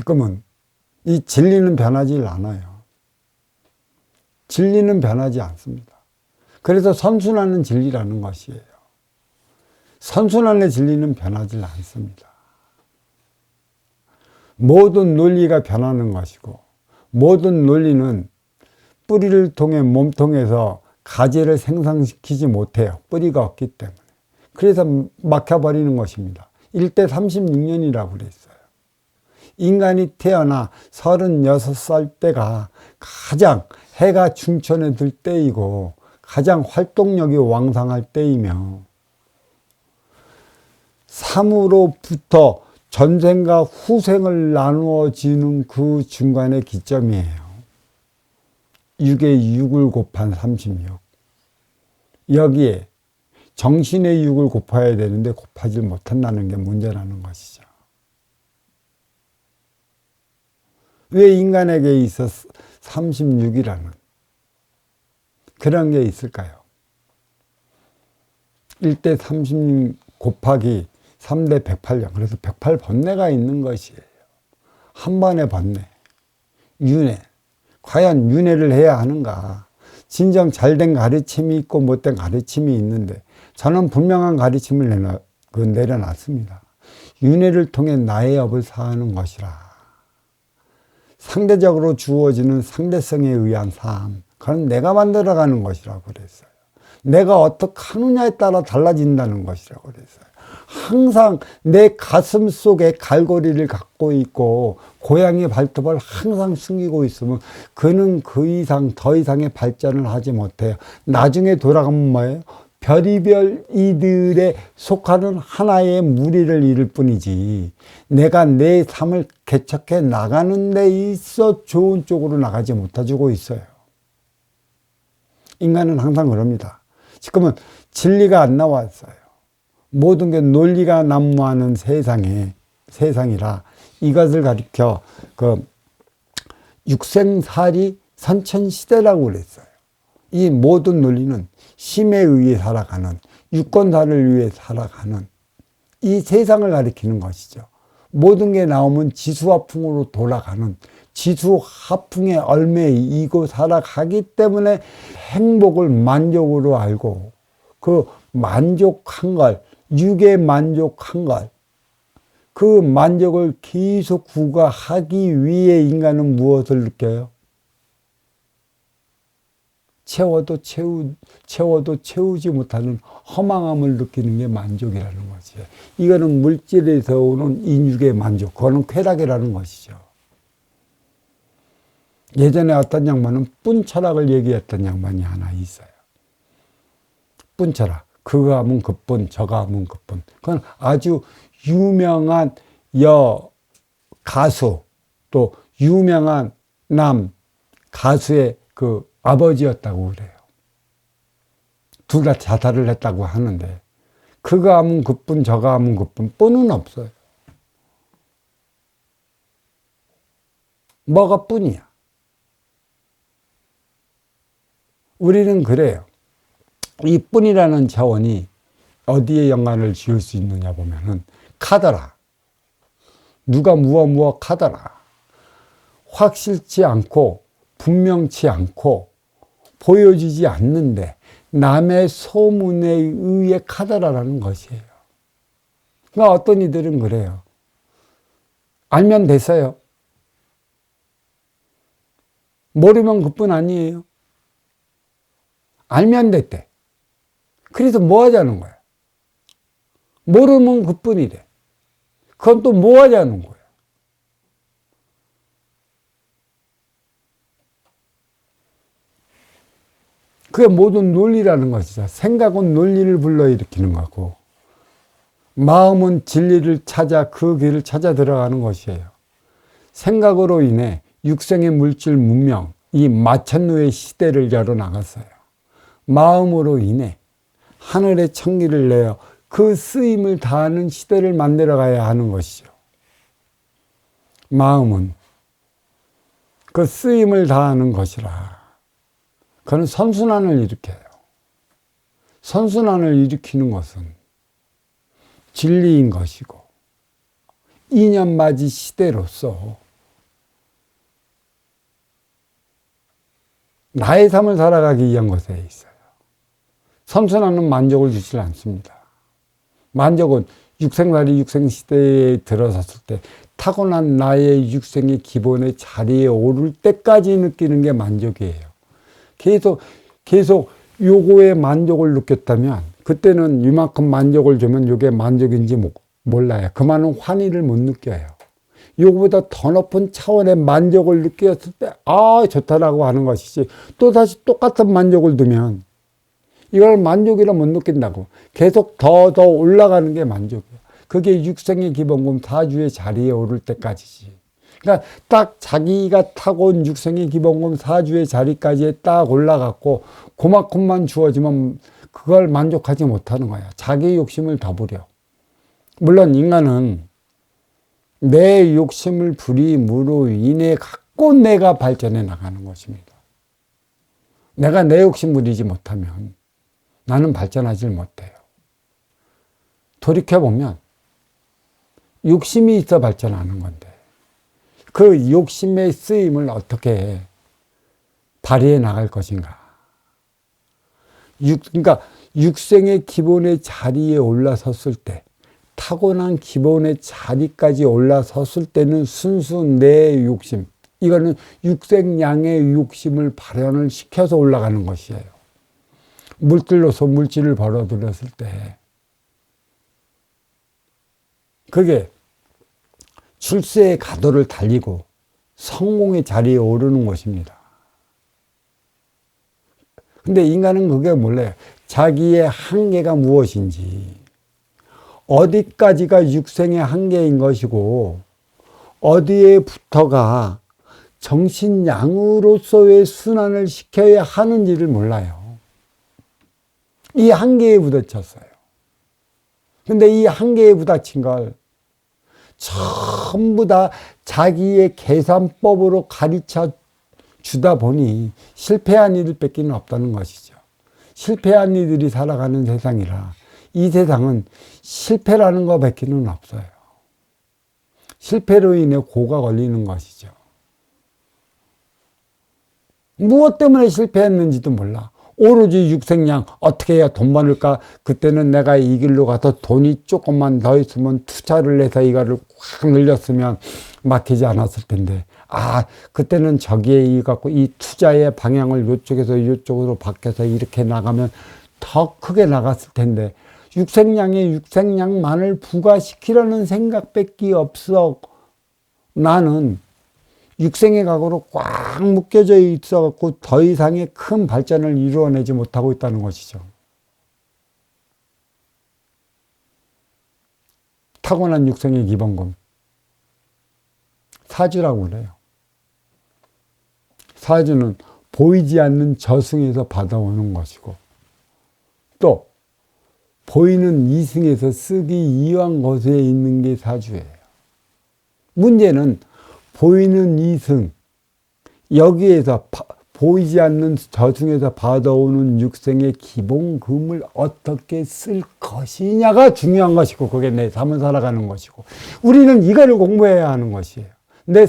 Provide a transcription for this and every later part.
지금은 이 진리는 변하지 않아요. 진리는 변하지 않습니다. 그래서 선순환은 진리라는 것이에요. 선순환의 진리는 변하지 않습니다. 모든 논리가 변하는 것이고 모든 논리는 뿌리를 통해 몸통에서 가지를 생산시키지 못해요. 뿌리가 없기 때문에. 그래서 막혀버리는 것입니다. 1대 36년이라고 그랬어요. 인간이 태어나 36살 때가 가장 해가 중천에 들 때이고 가장 활동력이 왕성할 때이며 3으로부터 전생과 후생을 나누어지는 그 중간의 기점이에요. 6에 6을 곱한 36. 여기에 정신의 6을 곱해야 되는데 곱하지 못한다는 게 문제라는 것이죠. 왜 인간에게 있어 36이라는 그런 게 있을까요? 1대 36 곱하기 3대 108령. 그래서 108번뇌가 있는 것이에요. 한 번의 번뇌. 윤회. 과연 윤회를 해야 하는가? 진정 잘된 가르침이 있고 못된 가르침이 있는데 저는 분명한 가르침을 내려놨습니다. 윤회를 통해 나의 업을 사하는 것이라. 상대적으로 주어지는 상대성에 의한 삶. 그건 내가 만들어가는 것이라고 그랬어요. 내가 어떻게 하느냐에 따라 달라진다는 것이라고 그랬어요. 항상 내 가슴 속에 갈고리를 갖고 있고 고양이 발톱을 항상 숨기고 있으면 그는 그 이상 더 이상의 발전을 하지 못해요. 나중에 돌아가면 뭐예요? 별이별 이들에 속하는 하나의 무리를 이룰 뿐이지 내가 내 삶을 개척해 나가는 데 있어 좋은 쪽으로 나가지 못해주고 있어요. 인간은 항상 그럽니다. 지금은 진리가 안 나왔어요. 모든 게 논리가 난무하는 세상이라 이것을 가리켜 육생살이 선천시대라고 그랬어요. 이 모든 논리는 힘에 의해 살아가는 유권사를 위해 살아가는 이 세상을 가리키는 것이죠. 모든 게 나오면 지수화풍으로 돌아가는 지수화풍의 얼매이고 살아가기 때문에 행복을 만족으로 알고 그 만족한 걸 육에 만족한 것, 그 만족을 계속 구가하기 위해 인간은 무엇을 느껴요? 채워도 채우지 못하는 허망함을 느끼는 게 만족이라는 것이에요. 이거는 물질에서 오는 인육의 만족, 그거는 쾌락이라는 것이죠. 예전에 어떤 양반은 뿐철학을 얘기했던 양반이 하나 있어요. 뿐철학. 그거 하면 그뿐, 저거 하면 그뿐. 그건 아주 유명한 가수, 또 유명한 남 가수의 그 아버지였다고 그래요. 둘 다 자살을 했다고 하는데, 그거 하면 그뿐, 저거 하면 그뿐, 뿐은 없어요. 뭐가 뿐이야? 우리는 그래요. 이 뿐이라는 차원이 어디에 연관을 지을 수 있느냐 보면은 카더라. 누가 무엇 카더라. 확실치 않고 분명치 않고 보여지지 않는데 남의 소문에 의해 카더라라는 것이에요. 그러니까 어떤 이들은 그래요. 알면 됐어요. 모르면 그뿐 아니에요. 알면 됐대. 그래서 뭐 하자는 거야? 모르면 그뿐이래. 그건 또 뭐 하자는 거야? 그게 모든 논리라는 것이죠. 생각은 논리를 불러일으키는 거고 마음은 진리를 찾아 그 길을 찾아 들어가는 것이에요. 생각으로 인해 육생의 물질 문명, 이 마천루의 시대를 열어나갔어요. 마음으로 인해 하늘의 천기를 내어 그 쓰임을 다하는 시대를 만들어가야 하는 것이죠. 마음은 그 쓰임을 다하는 것이라. 그는 선순환을 일으켜요. 선순환을 일으키는 것은 진리인 것이고 인연맞이 시대로서 나의 삶을 살아가기 위한 것에 있어요. 선순환은 만족을 주질 않습니다. 만족은 육생살이 육생시대에 들어섰을 때 타고난 나의 육생의 기본의 자리에 오를 때까지 느끼는 게 만족이에요. 계속 요거에 만족을 느꼈다면 그때는 이만큼 만족을 주면 요게 만족인지 몰라요. 그만은 환희를 못 느껴요. 요거보다 더 높은 차원의 만족을 느꼈을 때 좋다라고 하는 것이지, 또 다시 똑같은 만족을 두면 이걸 만족이라 못 느낀다고. 계속 더 올라가는 게 만족이에요. 그게 육생의 기본금 사주의 자리에 오를 때까지지. 그러니까 딱 자기가 타고온 육생의 기본금 사주의 자리까지 딱 올라갔고 그만큼만 주어지면 그걸 만족하지 못하는 거야. 자기 욕심을 더 부려. 물론 인간은 내 욕심을 부림으로 인해 갖고 내가 발전해 나가는 것입니다. 내가 내 욕심 부리지 못하면 나는 발전하지 못해요. 돌이켜보면 욕심이 있어 발전하는 건데 그 욕심의 쓰임을 어떻게 발휘해 나갈 것인가. 그러니까 육생의 기본의 자리에 올라섰을 때, 타고난 기본의 자리까지 올라섰을 때는 순수 내 욕심, 이거는 육생양의 욕심을 발현을 시켜서 올라가는 것이에요. 물질로서 물질을 벌어들였을 때 그게 출세의 가도를 달리고 성공의 자리에 오르는 것입니다. 근데 인간은 그게 몰라요. 자기의 한계가 무엇인지, 어디까지가 육생의 한계인 것이고 어디에부터가 정신양으로서의 순환을 시켜야 하는지를 몰라요. 이 한계에 부딪혔어요. 근데 이 한계에 부딪힌 걸 전부 다 자기의 계산법으로 가르쳐 주다 보니 실패한 이들 뺏기는 없다는 것이죠. 실패한 이들이 살아가는 세상이라 이 세상은 실패라는 거 뺏기는 없어요. 실패로 인해 고가 걸리는 것이죠. 무엇 때문에 실패했는지도 몰라. 오로지 육생양 어떻게 해야 돈 벌을까? 그때는 내가 이 길로 가서 돈이 조금만 더 있으면 투자를 해서 이거를 확 늘렸으면 막히지 않았을 텐데, 그때는 저기에 이 갖고 이 투자의 방향을 이쪽에서 이쪽으로 바뀌어서 이렇게 나가면 더 크게 나갔을 텐데, 육생양에 육생양만을 부과시키려는 생각밖에 없어. 나는 육생의 각오로 꽉 묶여져 있어갖고 더 이상의 큰 발전을 이루어내지 못하고 있다는 것이죠. 타고난 육생의 기본금. 사주라고 그래요. 사주는 보이지 않는 저승에서 받아오는 것이고, 또 보이는 이승에서 쓰기 이왕 거수에 있는 게 사주예요. 문제는 보이는 이승, 여기에서 보이지 않는 저승에서 받아오는 육생의 기본금을 어떻게 쓸 것이냐가 중요한 것이고, 그게 내 삶을 살아가는 것이고, 우리는 이거를 공부해야 하는 것이에요. 내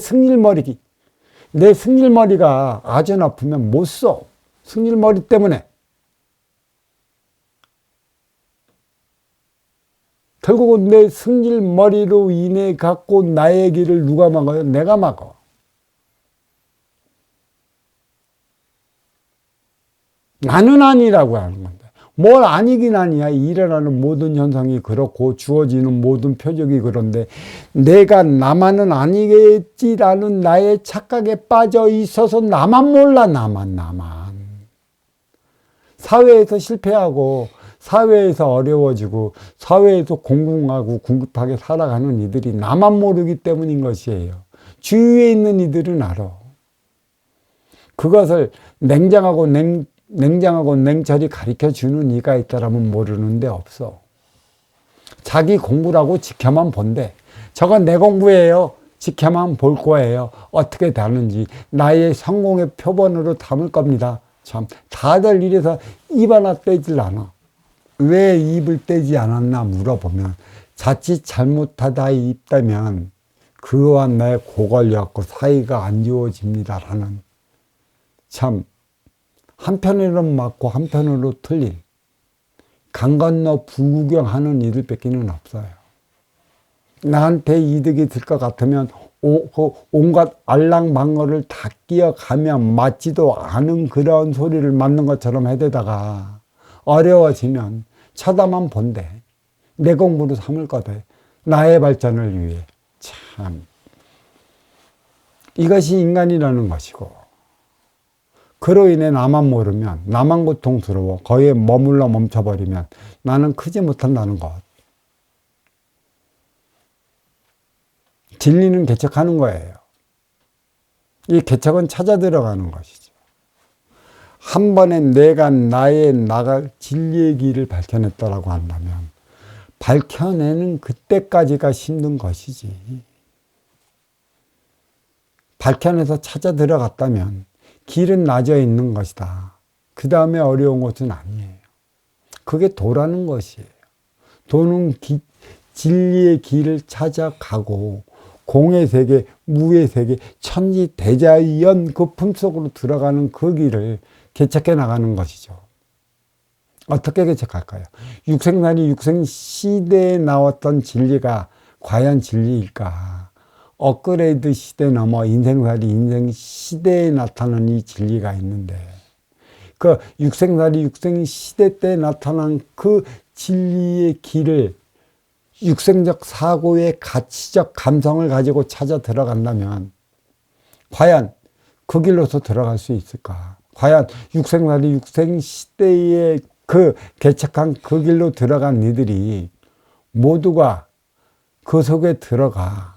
승질머리가 아주 나쁘면 못 써. 승질머리 때문에. 결국은 내 승질머리로 인해 갖고 나의 길을 누가 막아요? 내가 막아. 나는 아니라고 하는 건데. 뭘 아니긴 아니야. 일어나는 모든 현상이 그렇고 주어지는 모든 표적이 그런데 내가 나만은 아니겠지라는 나의 착각에 빠져 있어서 나만 몰라. 나만. 사회에서 실패하고 사회에서 어려워지고 사회에서 공공하고 궁핍하게 살아가는 이들이 나만 모르기 때문인 것이에요. 주위에 있는 이들은 알아. 그것을 냉정하고 냉철히 가르쳐주는 이가 있다라면 모르는데 없어. 자기 공부라고 지켜만 본대. 저건 내 공부예요. 지켜만 볼 거예요. 어떻게 다는지 나의 성공의 표본으로 담을 겁니다. 참 다들 이래서 입 하나 떼질 않아. 왜 입을 떼지 않았나 물어보면 자칫 잘못하다 있다면 그와 내 고걸려갖고 사이가 안 좋아집니다라는 참 한편으로는 맞고 한편으로 틀린 강 건너 부구경하는 이들밖에는 없어요. 나한테 이득이 될 것 같으면 온갖 알랑방어를 다 끼어가며 맞지도 않은 그런 소리를 맞는 것처럼 해대다가 어려워지면 쳐다만 본대. 내 공부로 삼을 거대. 나의 발전을 위해. 참. 이것이 인간이라는 것이고, 그로 인해 나만 모르면, 나만 고통스러워 거기에 머물러 멈춰버리면 나는 크지 못한다는 것. 진리는 개척하는 거예요. 이 개척은 찾아 들어가는 것이죠. 한 번에 내가 나갈 진리의 길을 밝혀냈다라고 한다면 밝혀내는 그때까지가 힘든 것이지. 밝혀내서 찾아 들어갔다면 길은 나져 있는 것이다. 그 다음에 어려운 것은 아니에요. 그게 도라는 것이에요. 도는 진리의 길을 찾아가고 공의 세계, 무의 세계, 천지 대자연 그 품속으로 들어가는 그 길을 개척해 나가는 것이죠. 어떻게 개척할까요? 육생살이 육생시대에 나왔던 진리가 과연 진리일까? 업그레이드 시대 넘어 인생살이 인생시대에 나타난 이 진리가 있는데 그 육생살이 육생시대 때 나타난 그 진리의 길을 육생적 사고의 가치적 감성을 가지고 찾아 들어간다면 과연 그 길로서 들어갈 수 있을까? 과연 육생살이 육생시대에 그 개척한 그 길로 들어간 이들이 모두가 그 속에 들어가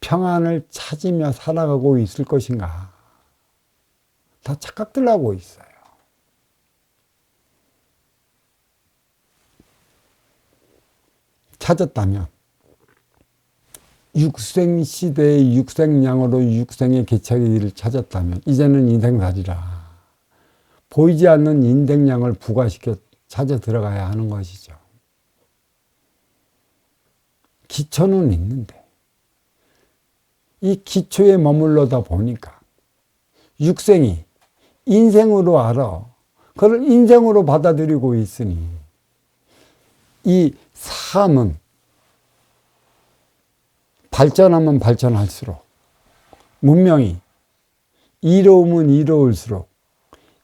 평안을 찾으며 살아가고 있을 것인가? 다 착각들 하고 있어요. 찾았다면 육생시대의 육생량으로 육생의 개척의 길을 찾았다면 이제는 인생살이라 보이지 않는 인생량을 부과시켜 찾아 들어가야 하는 것이죠. 기초는 있는데 이 기초에 머물러다 보니까 육생이 인생으로 알아. 그걸 인생으로 받아들이고 있으니 이 삶은 발전하면 발전할수록 문명이 이로우면 이로울수록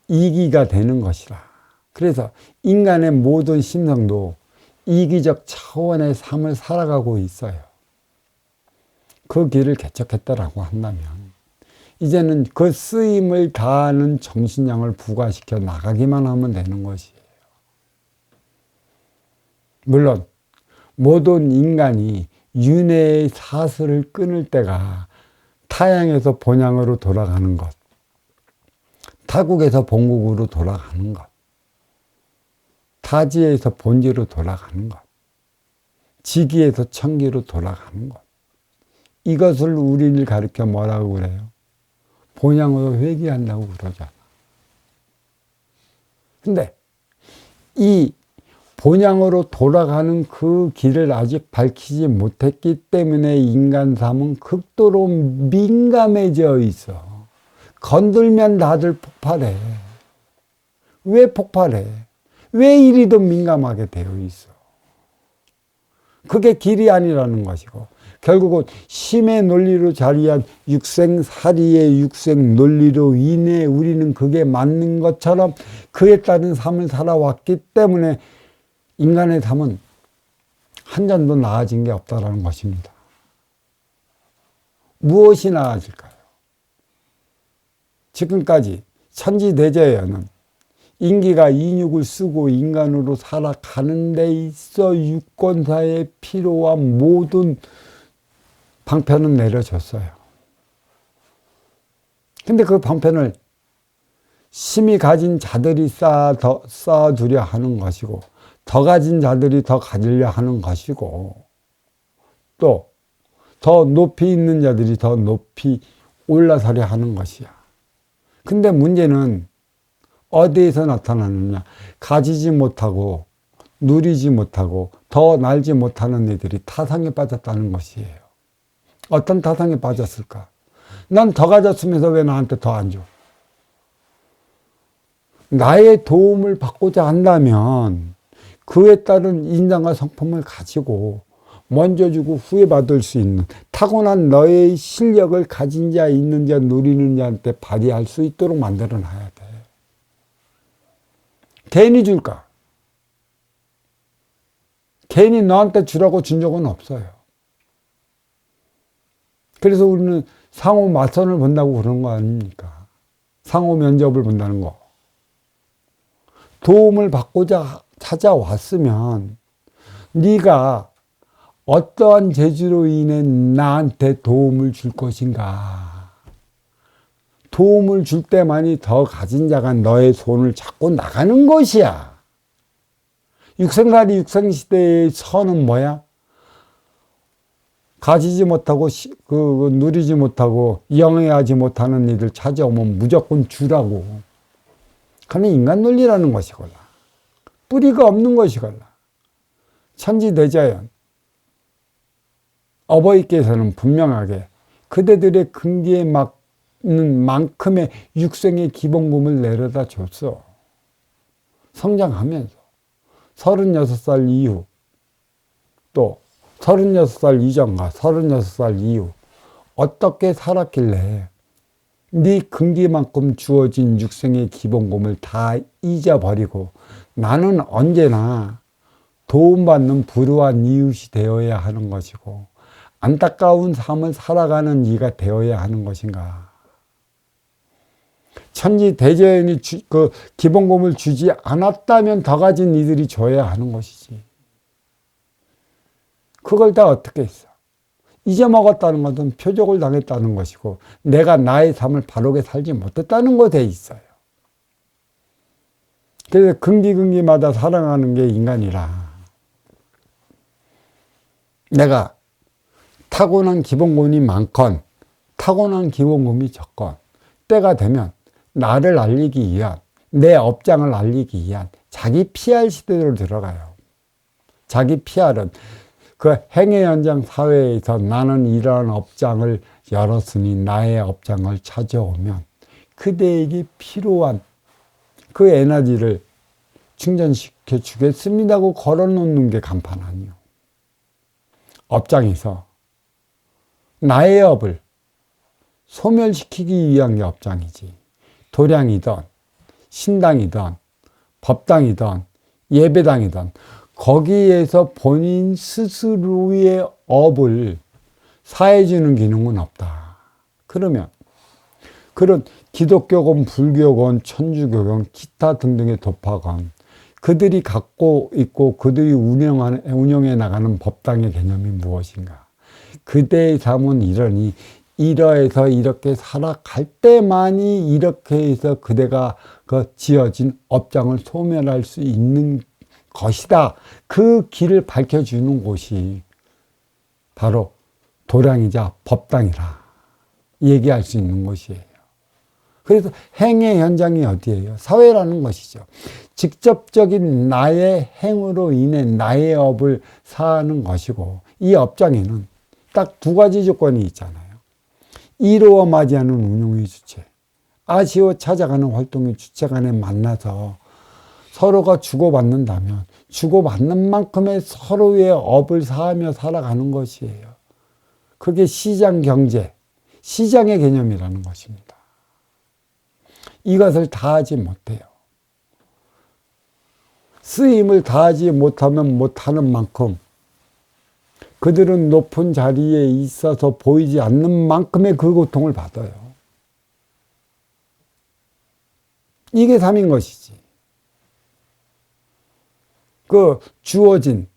이기가 되는 것이라. 그래서 인간의 모든 심성도 이기적 차원의 삶을 살아가고 있어요. 그 길을 개척했다라고 한다면 이제는 그 쓰임을 다하는 정신량을 부과시켜 나가기만 하면 되는 것이에요. 물론 모든 인간이 윤회의 사슬을 끊을 때가 타양에서 본향으로 돌아가는 것, 타국에서 본국으로 돌아가는 것, 타지에서 본지로 돌아가는 것, 지기에서 천기로 돌아가는 것. 이것을 우리를 가르쳐 뭐라고 그래요? 본향으로 회귀한다고 그러잖아. 근데 이 본향으로 돌아가는 그 길을 아직 밝히지 못했기 때문에 인간 삶은 극도로 민감해져 있어. 건들면 다들 폭발해. 왜 폭발해? 왜 이리도 민감하게 되어 있어? 그게 길이 아니라는 것이고 결국은 심의 논리로 자리한 육생살이의 육생 논리로 인해 우리는 그게 맞는 것처럼 그에 따른 삶을 살아왔기 때문에 인간의 삶은 한 점도 나아진 게 없다는 것입니다. 무엇이 나아질까요? 지금까지 천지대자연은 인기가 인육을 쓰고 인간으로 살아가는 데 있어 유권사의 필요와 모든 방편은 내려졌어요. 근데 그 방편을 심히 가진 자들이 쌓아두려 하는 것이고 더 가진 자들이 더 가지려 하는 것이고 또 더 높이 있는 자들이 더 높이 올라서려 하는 것이야. 근데 문제는 어디에서 나타나느냐? 가지지 못하고 누리지 못하고 더 날지 못하는 이들이 타상에 빠졌다는 것이에요. 어떤 타상에 빠졌을까? 난 더 가졌으면서 왜 나한테 더 안 줘? 나의 도움을 받고자 한다면 그에 따른 인상과 성품을 가지고 먼저 주고 후에 받을 수 있는 타고난 너의 실력을 가진 자, 있는 자, 누리는 자한테 발휘할 수 있도록 만들어 놔야 돼. 괜히 줄까? 괜히 너한테 주라고 준 적은 없어요. 그래서 우리는 상호 맞선을 본다고 그런 거 아닙니까? 상호 면접을 본다는 거. 도움을 받고자 찾아왔으면 네가 어떠한 재주로 인해 나한테 도움을 줄 것인가. 도움을 줄 때만이 더 가진 자가 너의 손을 잡고 나가는 것이야. 육생살이 육생시대의 선은 뭐야? 가지지 못하고 누리지 못하고 영해하지 못하는 일을 찾아오면 무조건 주라고. 그는 인간 논리라는 것이걸라. 뿌리가 없는 것이걸라. 천지대자연. 어버이께서는 분명하게 그대들의 근기에 맞는 만큼의 육생의 기본금을 내려다 줬어. 성장하면서 36살 이후 또 36살 이전과 36살 이후 어떻게 살았길래 네 근기만큼 주어진 육생의 기본금을 다 잊어버리고 나는 언제나 도움받는 불우한 이웃이 되어야 하는 것이고 안타까운 삶을 살아가는 이가 되어야 하는 것인가. 천지대자연이 그 기본금을 주지 않았다면 더 가진 이들이 줘야 하는 것이지. 그걸 다 어떻게 했어? 잊어먹었다는 것은 표적을 당했다는 것이고 내가 나의 삶을 바르게 살지 못했다는 것에 있어요. 그래서 근기마다 살아가는 게 인간이라. 내가 타고난 기본금이 많건 타고난 기본금이 적건 때가 되면 나를 알리기 위한 내 업장을 알리기 위한 자기 PR 시대로 들어가요. 자기 PR은 그 행의 현장 사회에서 나는 이러한 업장을 열었으니 나의 업장을 찾아오면 그대에게 필요한 그 에너지를 충전시켜 주겠습니다고 걸어놓는 게 간판 아니에요. 업장에서 나의 업을 소멸시키기 위한 게 업장이지. 도량이든 신당이든 법당이든 예배당이든 거기에서 본인 스스로의 업을 사해주는 기능은 없다. 그러면 그런 기독교건 불교건 천주교건 기타 등등의 도파건 그들이 갖고 있고 그들이 운영해 나가는 법당의 개념이 무엇인가? 그대의 삶은 이러니 이러해서 이렇게 살아갈 때만이 이렇게 해서 그대가 그 지어진 업장을 소멸할 수 있는 것이다. 그 길을 밝혀주는 곳이 바로 도량이자 법당이라 얘기할 수 있는 곳이에요. 그래서 행의 현장이 어디예요? 사회라는 것이죠. 직접적인 나의 행으로 인해 나의 업을 사는 것이고 이 업장에는 딱 두 가지 조건이 있잖아요. 이루어 맞이하는 운용의 주체, 아쉬워 찾아가는 활동의 주체 간에 만나서 서로가 주고받는다면 주고받는 만큼의 서로의 업을 사하며 살아가는 것이에요. 그게 시장 경제, 시장의 개념이라는 것입니다. 이것을 다하지 못해요. 쓰임을 다하지 못하면 못하는 만큼 그들은 높은 자리에 있어서 보이지 않는 만큼의 그 고통을 받아요. 이게 삶인 것이지. 그 주어진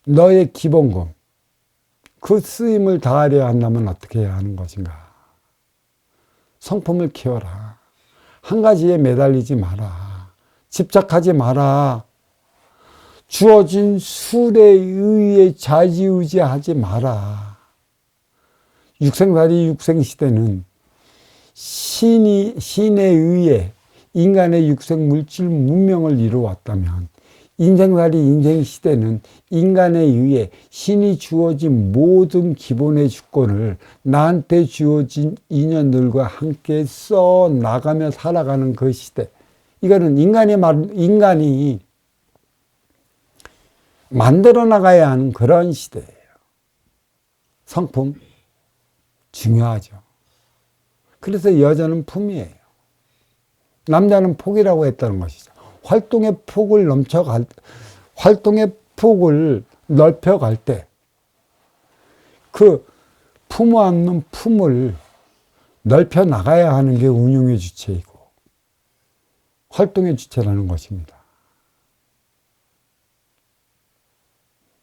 너의 기본금, 그 쓰임을 다하려 한다면 어떻게 해야 하는 것인가? 성품을 키워라. 한 가지에 매달리지 마라. 집착하지 마라. 주어진 술에 의해 좌지우지하지 마라. 육생살이 육생시대는 신에 의해 인간의 육생 물질 문명을 이루어왔다면 인생살이 인생시대는 인간에 의해 신이 주어진 모든 기본의 주권을 나한테 주어진 인연들과 함께 써 나가며 살아가는 그 시대. 이거는 인간이 만들어 나가야 하는 그런 시대예요. 성품 중요하죠. 그래서 여자는 품이에요. 남자는 폭이라고 했다는 것이죠. 활동의 폭을 넓혀갈 때 그 품어안는 품을 넓혀 나가야 하는 게 운용의 주체이고 활동의 주체라는 것입니다.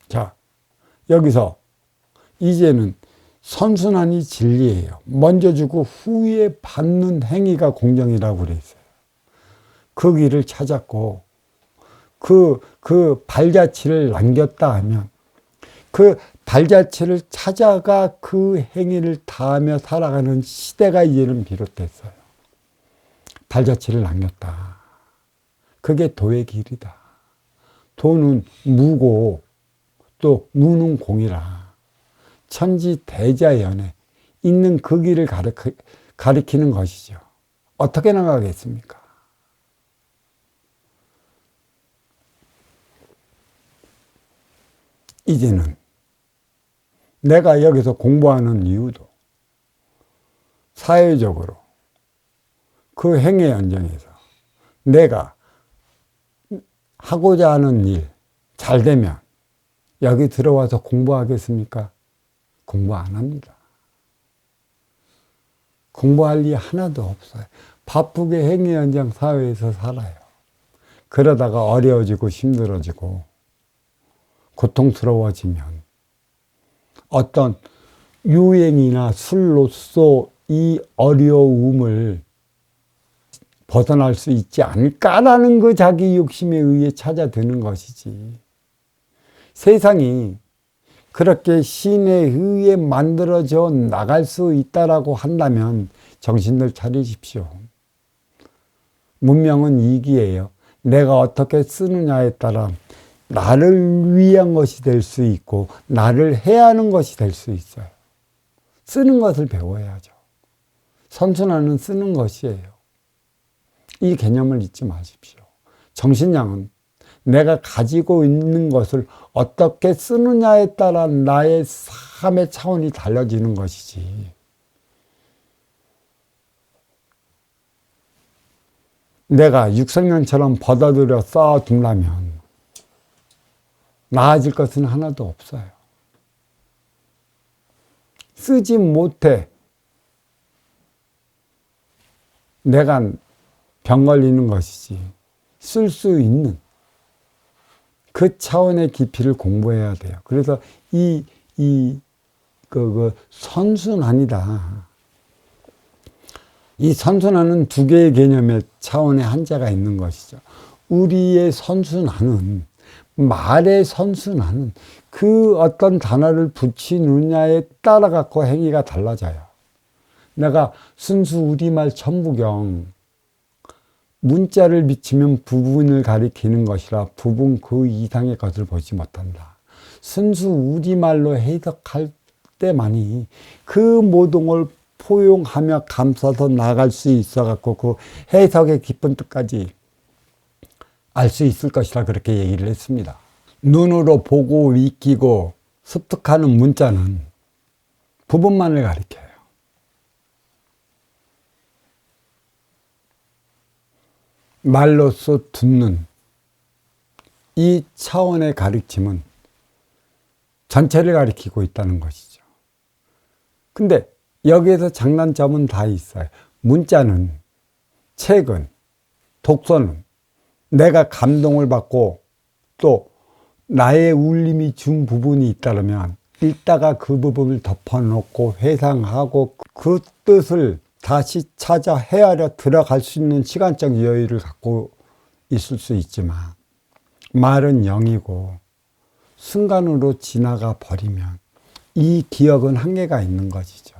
자, 여기서 이제는 선순환이 진리예요. 먼저 주고 후에 받는 행위가 공정이라고 그랬어요. 그 길을 찾았고 그 발자취를 남겼다 하면 그 발자취를 찾아가 그 행위를 다하며 살아가는 시대가 이제는 비롯됐어요. 발자취를 남겼다. 그게 도의 길이다. 도는 무고 또 무는 공이라. 천지대자연에 있는 그 길을 가리키는 것이죠. 어떻게 나가겠습니까? 이제는 내가 여기서 공부하는 이유도 사회적으로 그 행위 현장에서 내가 하고자 하는 일 잘 되면 여기 들어와서 공부하겠습니까? 공부 안 합니다. 공부할 일 하나도 없어요. 바쁘게 행위 현장 사회에서 살아요. 그러다가 어려워지고 힘들어지고 고통스러워지면 어떤 유행이나 술로서 이 어려움을 벗어날 수 있지 않을까라는 그 자기 욕심에 의해 찾아드는 것이지. 세상이 그렇게 신에 의해 만들어져 나갈 수 있다라고 한다면 정신을 차리십시오. 문명은 이기예요. 내가 어떻게 쓰느냐에 따라 나를 위한 것이 될 수 있고 나를 해야 하는 것이 될 수 있어요. 쓰는 것을 배워야죠. 선순환은 쓰는 것이에요. 이 개념을 잊지 마십시오. 정신량은 내가 가지고 있는 것을 어떻게 쓰느냐에 따라 나의 삶의 차원이 달라지는 것이지. 내가 육성년처럼 벗어들여 쌓아둔다면 나아질 것은 하나도 없어요. 쓰지 못해 내가 병 걸리는 것이지 쓸 수 있는 그 차원의 깊이를 공부해야 돼요. 그래서 선순환이다. 이 선순환은 두 개의 개념의 차원의 한자가 있는 것이죠. 우리의 선순환은 말의 선순환은 그 어떤 단어를 붙이느냐에 따라 갖고 행위가 달라져요. 내가 순수 우리말 천부경 문자를 비치면 부분을 가리키는 것이라 부분 그 이상의 것을 보지 못한다. 순수 우리말로 해석할 때만이 그 모든 걸 포용하며 감싸서 나갈 수 있어 갖고 그 해석의 깊은 뜻까지 알 수 있을 것이라 그렇게 얘기를 했습니다. 눈으로 보고 익히고 습득하는 문자는 부분만을 가리켜요. 말로써 듣는 이 차원의 가르침은 전체를 가리키고 있다는 것이죠. 근데 여기에서 장단점은 다 있어요. 문자는, 책은, 독서는 내가 감동을 받고 또 나의 울림이 준 부분이 있다면 읽다가 그 부분을 덮어놓고 회상하고 그 뜻을 다시 찾아 헤아려 들어갈 수 있는 시간적 여유를 갖고 있을 수 있지만 말은 0이고 순간으로 지나가 버리면 이 기억은 한계가 있는 것이죠.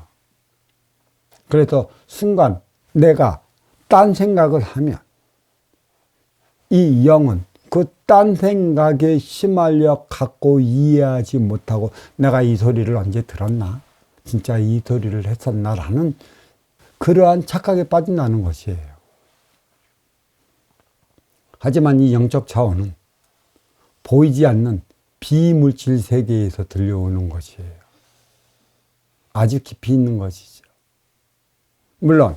그래서 순간 내가 딴 생각을 하면 이 0은 그 딴 생각에 휘말려 갖고 이해하지 못하고 내가 이 소리를 언제 들었나? 진짜 이 소리를 했었나? 라는 그러한 착각에 빠진다는 것이에요. 하지만 이 영적 차원은 보이지 않는 비물질 세계에서 들려오는 것이에요. 아주 깊이 있는 것이죠. 물론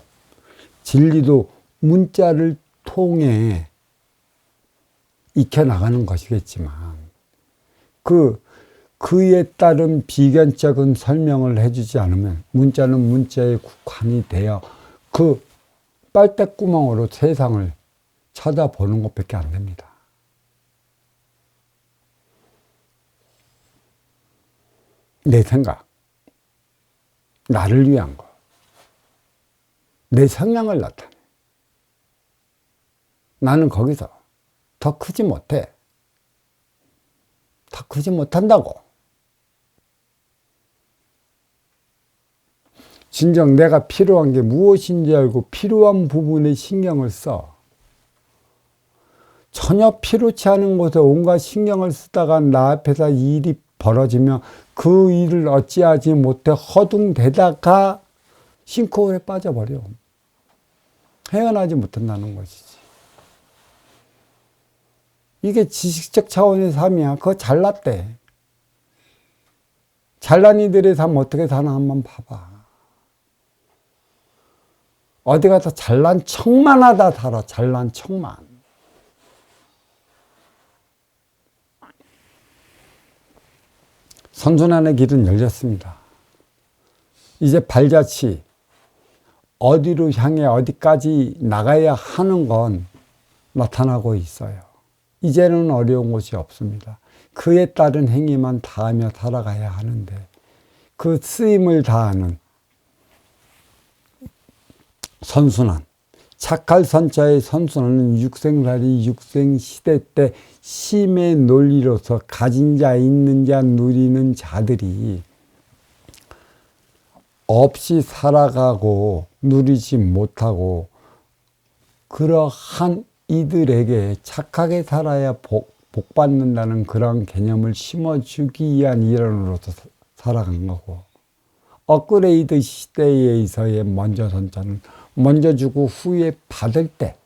진리도 문자를 통해 익혀나가는 것이겠지만 그에 따른 비견적인 설명을 해주지 않으면 문자는 문자에 국한이 되어 그 빨대구멍으로 세상을 쳐다보는 것밖에 안 됩니다. 내 생각, 나를 위한 것, 내 성향을 나타내. 나는 거기서 더 크지 못해. 더 크지 못한다고. 진정 내가 필요한 게 무엇인지 알고 필요한 부분에 신경을 써. 전혀 필요치 않은 곳에 온갖 신경을 쓰다가 나 앞에서 일이 벌어지면 그 일을 어찌하지 못해 허둥대다가 싱크홀에 빠져버려. 헤어나지 못한다는 것이지. 이게 지식적 차원의 삶이야. 그거 잘났대. 잘난 이들의 삶 어떻게 사나 한번 봐봐. 어디 가서 잘난 척만 하다 살아. 잘난 척만. 선순환의 길은 열렸습니다. 이제 발자취 어디로 향해 어디까지 나가야 하는 건 나타나고 있어요. 이제는 어려운 것이 없습니다. 그에 따른 행위만 다하며 살아가야 하는데 그 쓰임을 다하는 선순환, 착할 선자의 선순환은 육생살이 육생시대 때 심의 논리로서 가진 자 있는 자 누리는 자들이 없이 살아가고 누리지 못하고 그러한 이들에게 착하게 살아야 복받는다는 그런 개념을 심어주기 위한 일원으로서 살아간 거고, 업그레이드 시대에서의 먼저 선자는 먼저 주고 후에 받을 때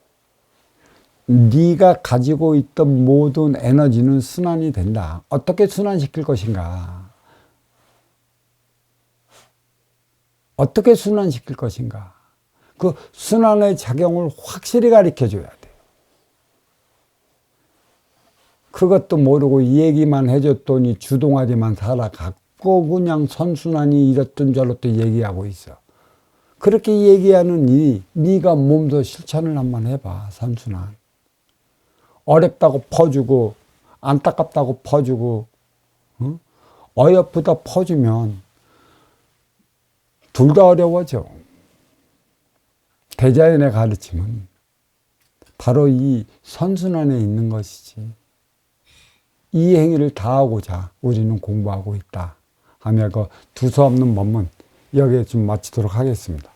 네가 가지고 있던 모든 에너지는 순환이 된다. 어떻게 순환시킬 것인가? 어떻게 순환시킬 것인가? 그 순환의 작용을 확실히 가르쳐줘야 돼. 그것도 모르고 얘기만 해줬더니 주동하지만 살아갔고 그냥 선순환이 이렇든 저렇든 얘기하고 있어. 그렇게 얘기하는 네가 몸소 실천을 한번 해봐. 선순환. 어렵다고 퍼주고 안타깝다고 퍼주고 어여쁘다 퍼주면 둘 다 어려워져. 대자연의 가르침은 바로 이 선순환에 있는 것이지. 이 행위를 다하고자 우리는 공부하고 있다 하며 그 두서없는 법문 여기에 좀 마치도록 하겠습니다.